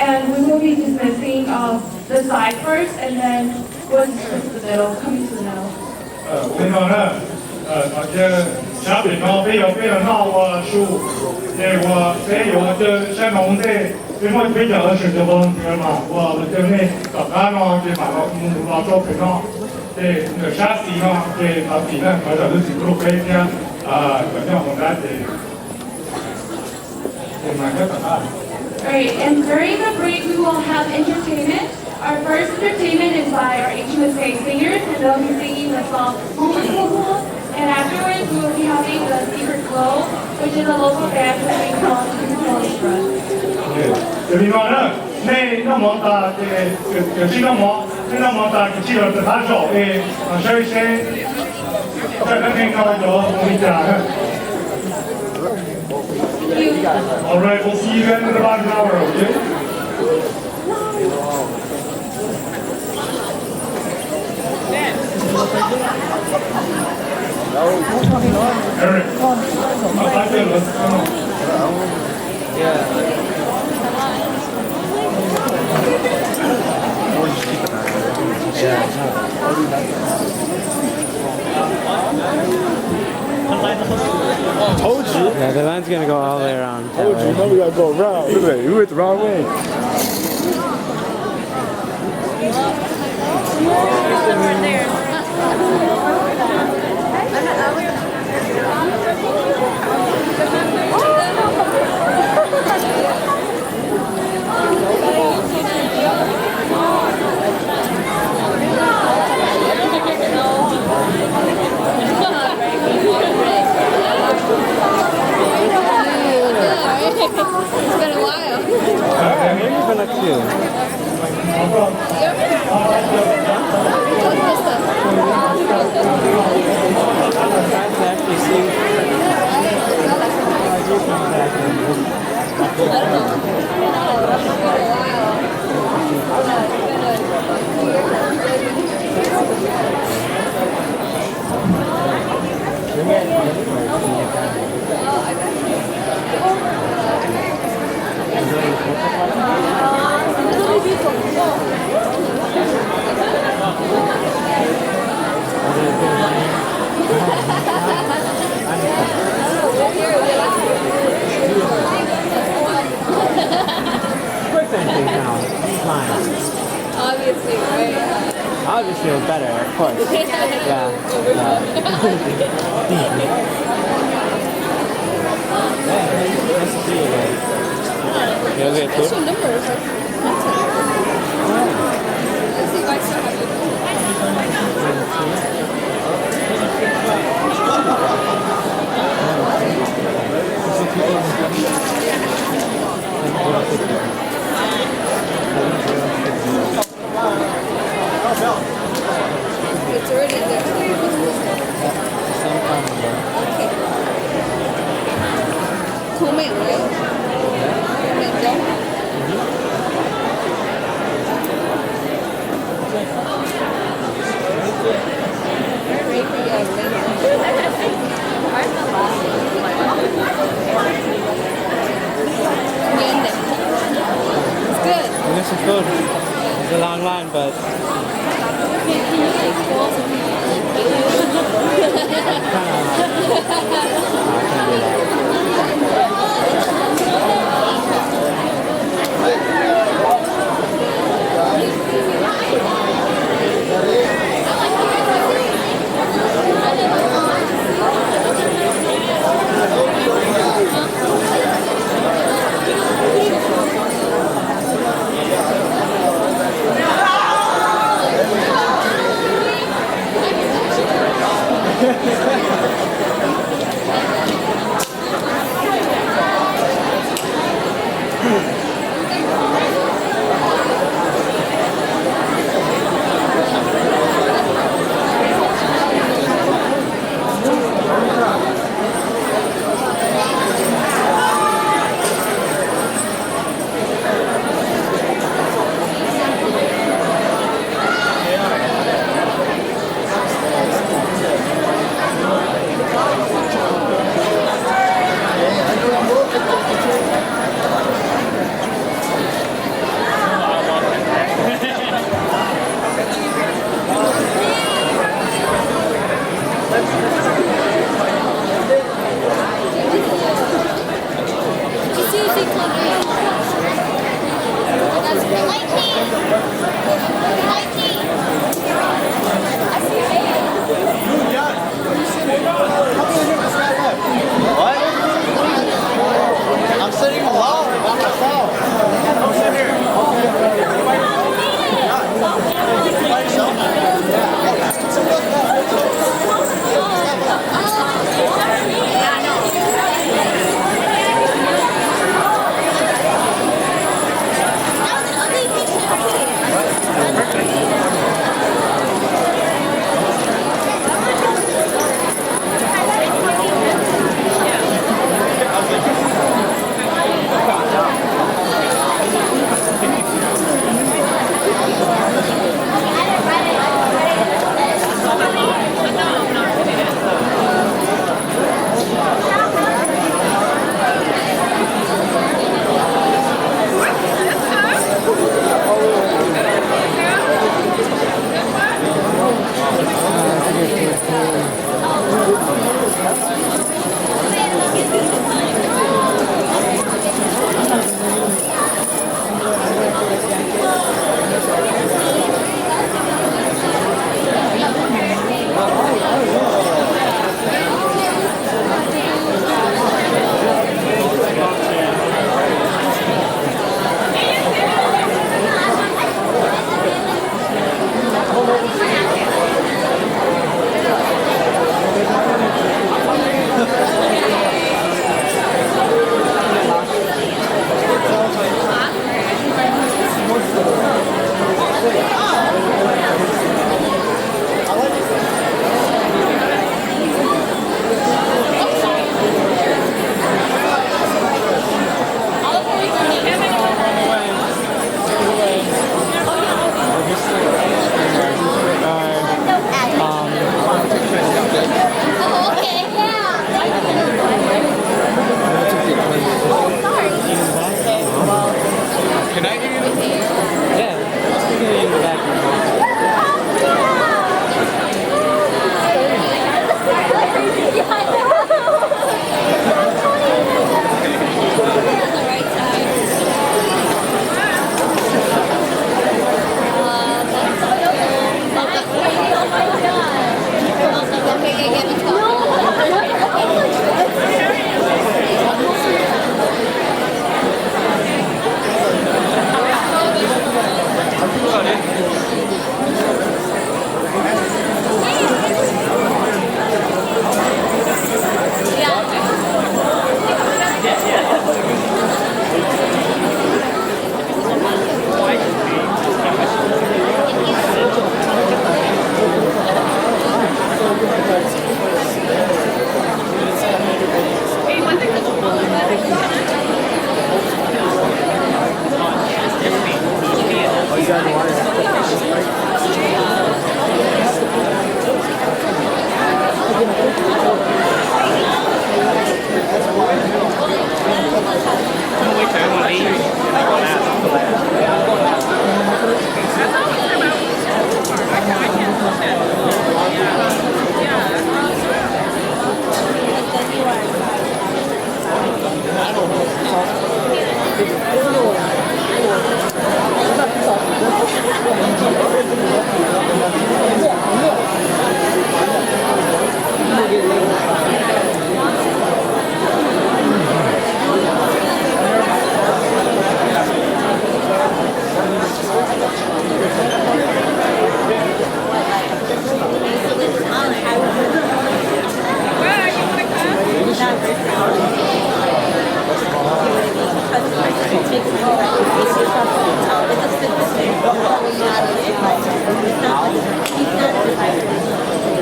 and we will be dismissing the side first, and then we'll dismiss the middle, coming to the middle. 我跟你讲呢，下边呢非常闹我输，我这有这山东的，因为非常的是这帮人嘛，我这呢早干呢，这马上老招培呢，这那山西呢，这他比呢，我这都是不会呢，怎样红干的，这马上早干。Alright, and during the break we will have entertainment. Our first entertainment is by our HMSA singers, and they'll be singing the song Hmong. And afterwards we will be having the Secret Glow, which is a local dance that we call Distrust. 这地方呢，那么大这新那么大个记了是他手的，谁在那边搞着我们家呢。All right, we'll see you guys in about an hour, okay? Eric, I feel let's come on. Yeah. Or just keep an eye on it. Yeah. Told you. Yeah, the line's gonna go all the way around. Told you. No, we gotta go around. Look at it. We went the wrong way. Over there. It's been a while. Maybe it's been like two. Obviously, right? Obviously, it was better, of course. Yeah. Nice to see you guys. You okay What's too? your number? Let's see if I still have it. It's already there. Okay. Cool, right? It's good. We got some food. It's a long line, but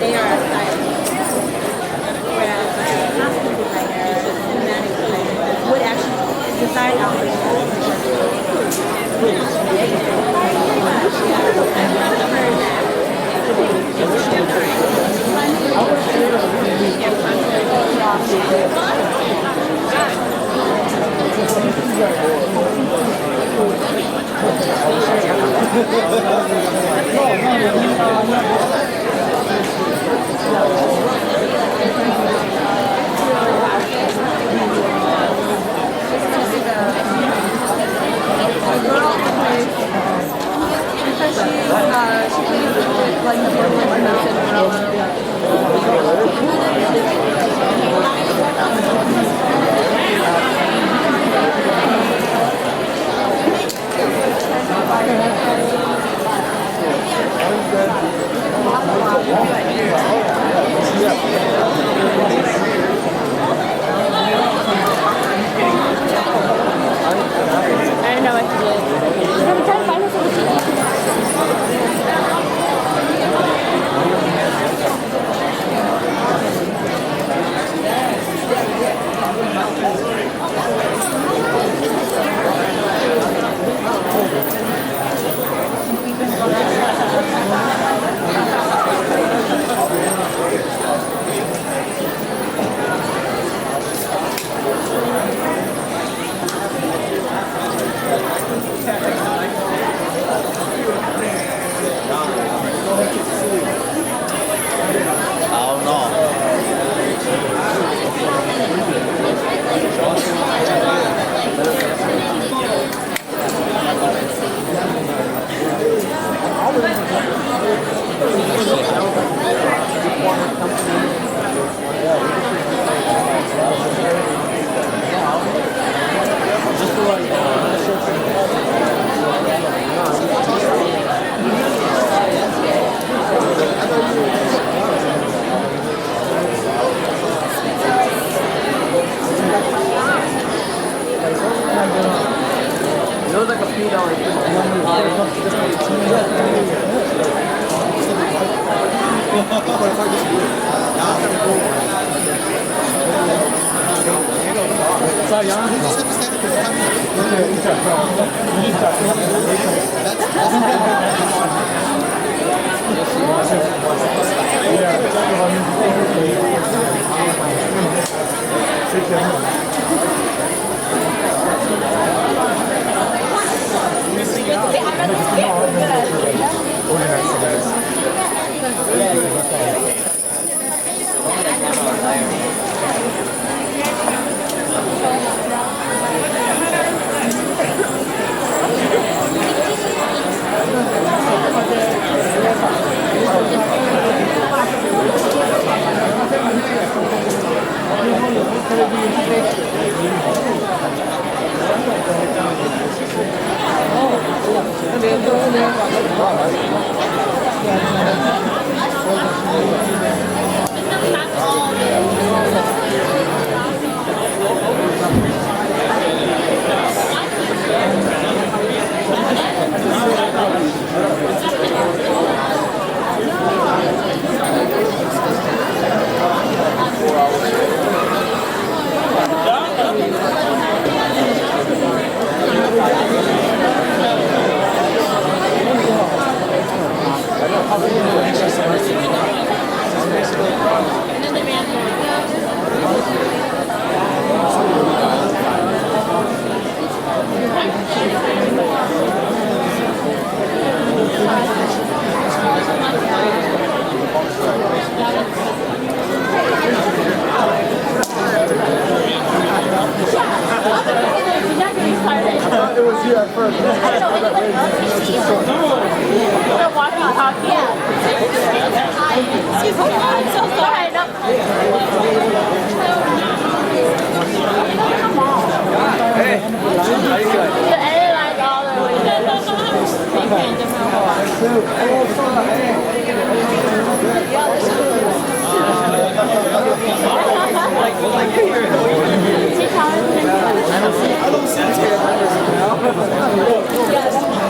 They are a stylist. Whereas a costume designer, cinematic designer would actually design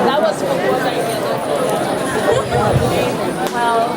That was before they did it. Well,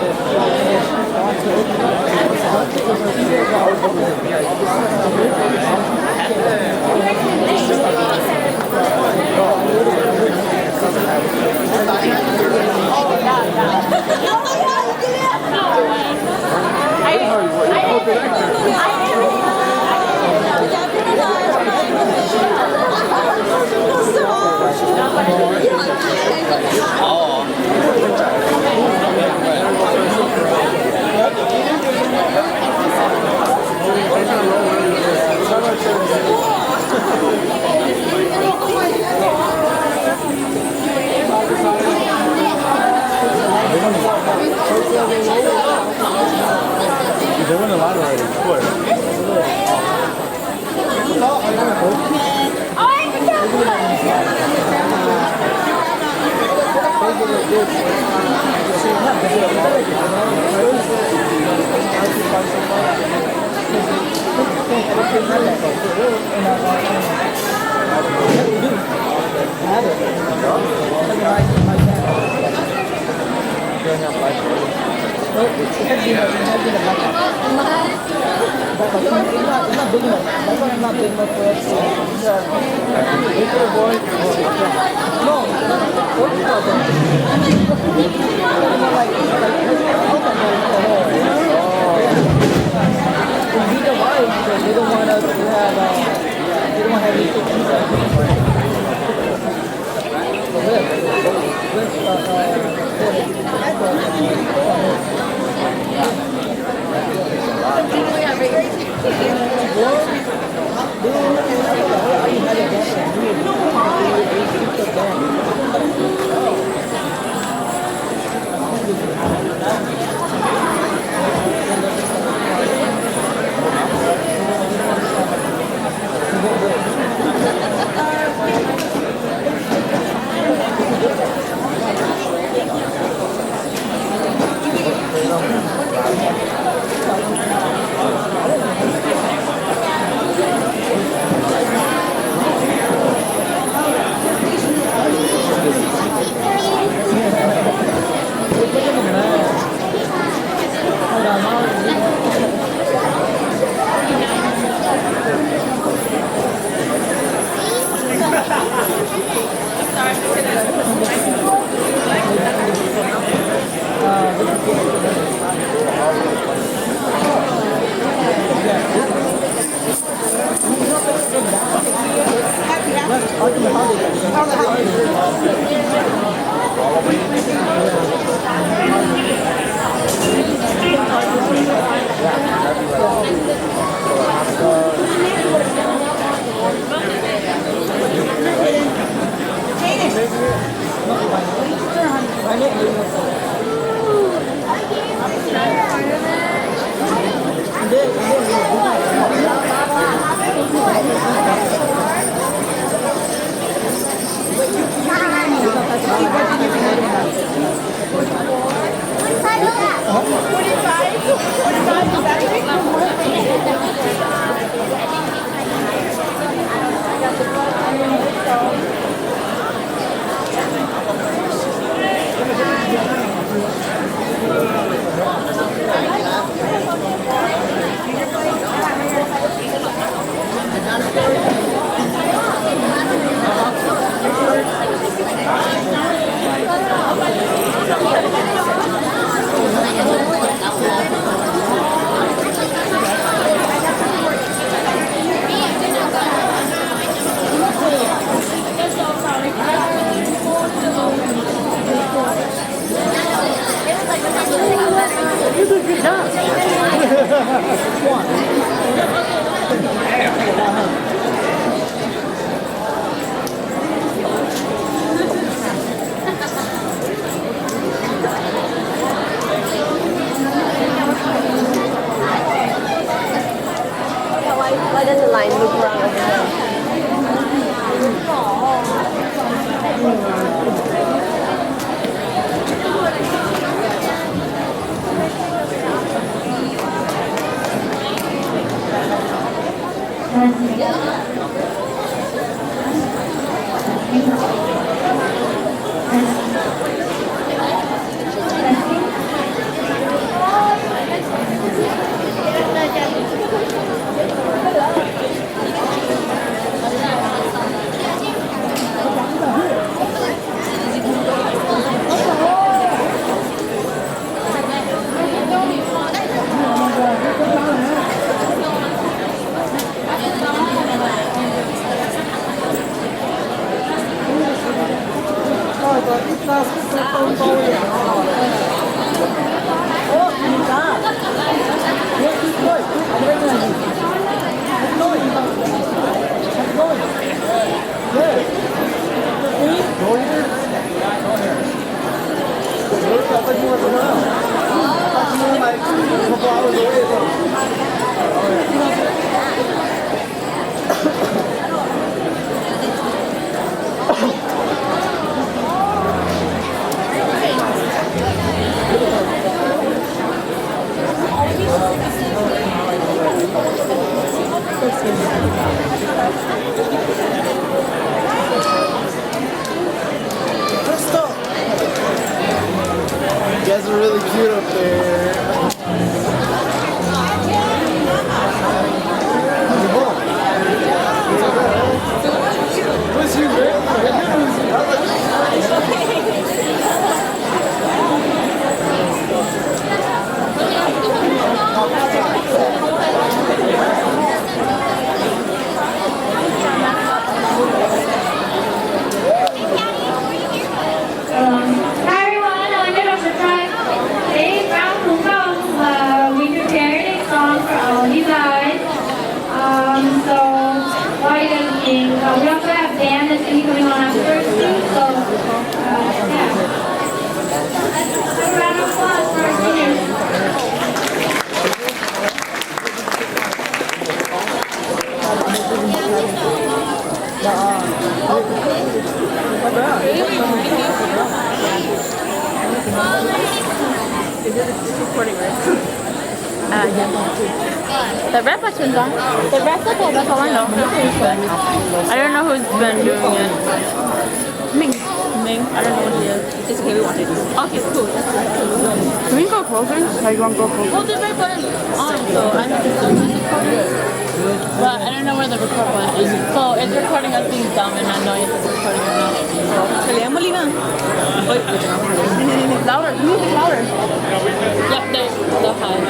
They won a lot already. What? Why does the line look wrong over there? Yeah. You guys are really cute up there. What's you, Hi everyone, I'm Niam Nkauj Kub Kaws. Today, round Kub Kaws, we prepared a song for all of you guys. So while you guys sing, we also have band that's going to be coming on afterwards too. So yeah. Let's have a round of applause for our singers. The rep button's on. The rep's okay, that's all I know. I don't know who's been doing it. Ming. I don't know what he is. It's okay, we want it. Okay, cool. Can we go closer? How you want to go closer? Well, the red button's on, so I have to start recording. But I don't know where the record button is. So it's recording us being dumb and not knowing if it's recording or not. Wait. Louder. Music louder. Yep, they're high.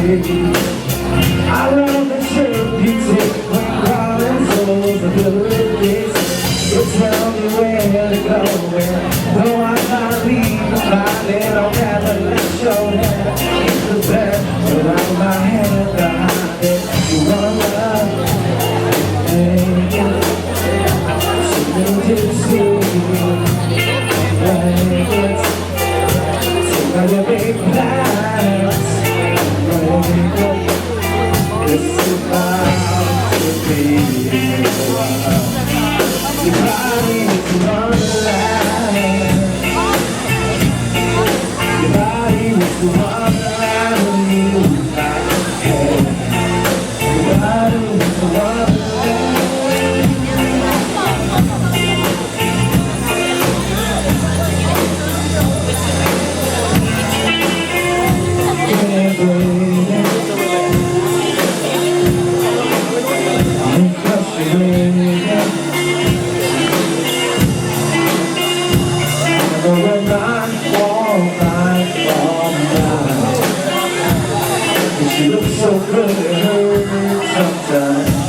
I love the shape you take when calling souls the good. So tell me where to go when though I can't leave I don't have a left shoulder. It's the best without my head behind it. You wanna love so you see so now your big plans. This is about to be your body is wonderland. Your body is wonderland. Your body is wonderland. She looks so good at her sometimes.